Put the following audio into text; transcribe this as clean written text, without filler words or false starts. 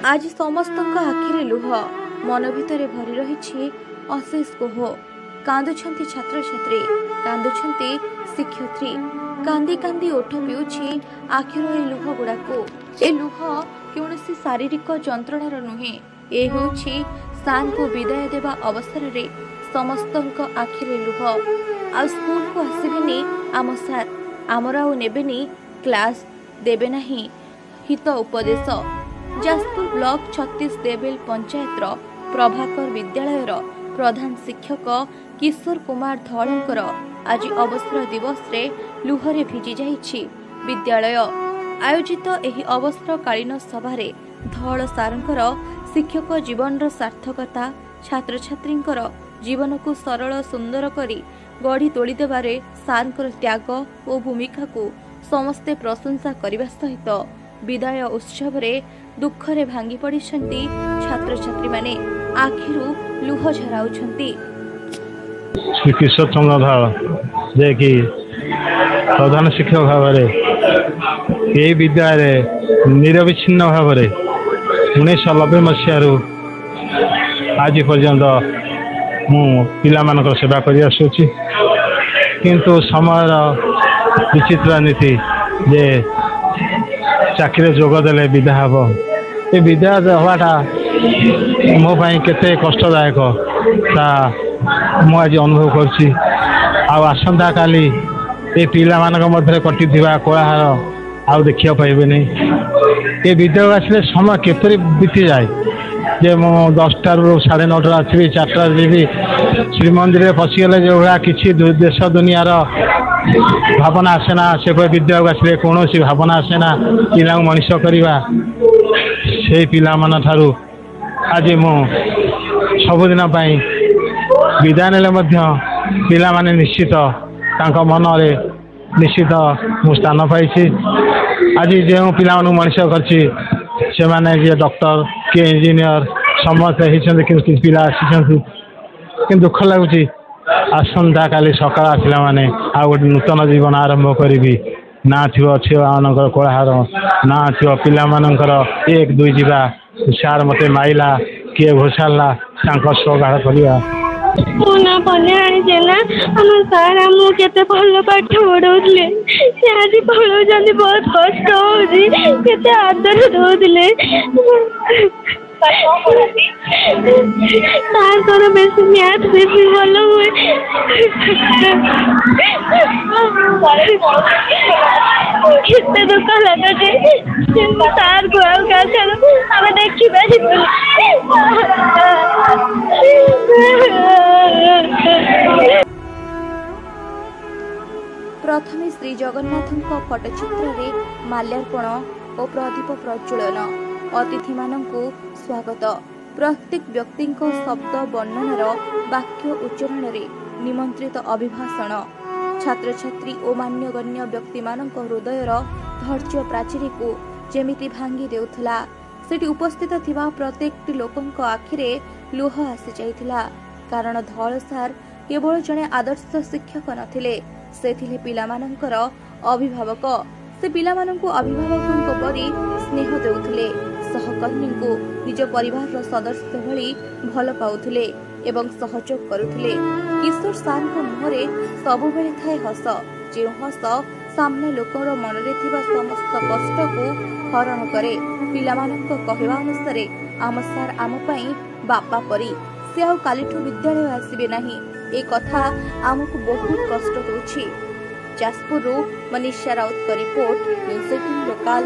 आज समस्त आखिरे लुह मन भितर भरी रही अशेष कोह। कांदुछंती छात्र छात्री, कांदुछंती शिक्षयित्री, कांदी कांदी ओठ पिउछि आखिर ए लुह गुड़ाको। ए लुह कौनसी शारीरिक जंत्रणार नुहे, ए होछि सान को विदाय देवा अवसर रे समस्त आखिरे लुह। आ स्कूल को आसबेनी आम सार, आमर आउ नेबेनी क्लास, देबे नाही हित उपदेश। जाजपुर ब्लॉक 36 देवेल पंचायत प्रभाकर विद्यालयर प्रधान शिक्षक किशोर कुमार धड़ंकर आज अवसर दिवस रे लुहरे भिजी जाइछि विद्यालय। आयोजित एही अवसरकालीन सभारे धड़ सारंकर शिक्षक जीवन सार्थकता, छात्र छात्री जीवन को सरल सुंदर करी गढ़ी तोली देबारे सारंकर त्याग और भूमिका को समस्ते प्रशंसा करने सहित विदाय उत्सव रे दुखरे भांगी पड़िछंती छात्र छात्री माने आखिरु लुह झराउछंती। श्री किशोर चंद्र धड़ जे कि प्रधान शिक्षक भाव ये विद्यालय निरविच्छिन्न भाव 1990 मसीह आज पर्यंत मु पिला मानकर सेवा कर आसुची, किंतु समय विचित्र नीति जे चाकरी जोगदेले विदा हम। ये विदा हवाटा मो पाई केते कष्टदायक ता मु आज अनुभव करछि। आसंता काली ये पिला मानक मध्य कटि कोलाहल आउ देखिया पाइबे नहीं। ये विद्यालय आसले समय केपरि बीती जाए जे मु 10टा रू 9:30 आसबि 4टा जीवी श्रीमंदिर पशिगले जो भाया किसी देश दुनियार भावना आसेना, से विद्यालय आसले कौन भावना आसेना पिला मनीष करवा। से पिला मान ठारू आज मु सबुदिन विदाय नेले पिला माने निश्चित तांका मन रे निश्चित मु स्थान पाई। आज जो पिला मनीष कर डॉक्टर के इंजीनियर समस्त होती पिला आसी कि दुख लगुच। आसंता काली सकाल आसला माने आ गोटे नूतन जीवन आरंभ करी ना थो छुआ मान कोलाहल, ना थो पिला मानकर 1 2 जीवा सार मते माइला किए घोषाला स्वगाढ़ करवा। ना पढ़े ना आम सार आमको केते भल पाठ पढ़ाऊले, से आज पढ़ाऊँ बहुत कष्ट होते आदर दौले। तार बेस मैथ बेस भल हुए। केते दुख लगे तार को आम देखी प्रथमे श्री जगन्नाथ पटचित्र रे माल्यार्पण और प्रदीप प्रज्वलन, अतिथि मानंकु स्वागत, प्रत्येक व्यक्ति शब्द वर्णनार वाक्य उच्चारण रे निमंत्रित अभिभाषण, छात्र छात्री और मान्यगण्य व्यक्ति मानक हृदयर धैर्य प्राचीरी को जेमिति भांगी देउथला। सेठी उपस्थित थिबा प्रत्येक लोकंक आखिरे लुह आसी जाइथिला, कारण धड़ सार केवल जने आदर्श शिक्षक नथिले, से थिले पिलामानंकर अभिभावक। से पिलामानंकु अभिभावकंक परि स्नेह देउथिले, सहकर्मी को निज परिवार सदस्य भली भल पाउथिले एवं सहयोग करुथिले। किशोर सार को मुहरे सबु बेले थाए हस, जे हस सामने लोकर मन रे थिबा समस्त कष्ट को हरण करे। पिलामानंक कहवा अनुसार आम सार आम पई बापा परी, से आउ कालीठू विद्यालय आसीबे नाही, ए कथा आमको बहुत कष्ट होछि। जाजपुर मनीषा राउत का रिपोर्ट, न्यूज़ 18 लोकल।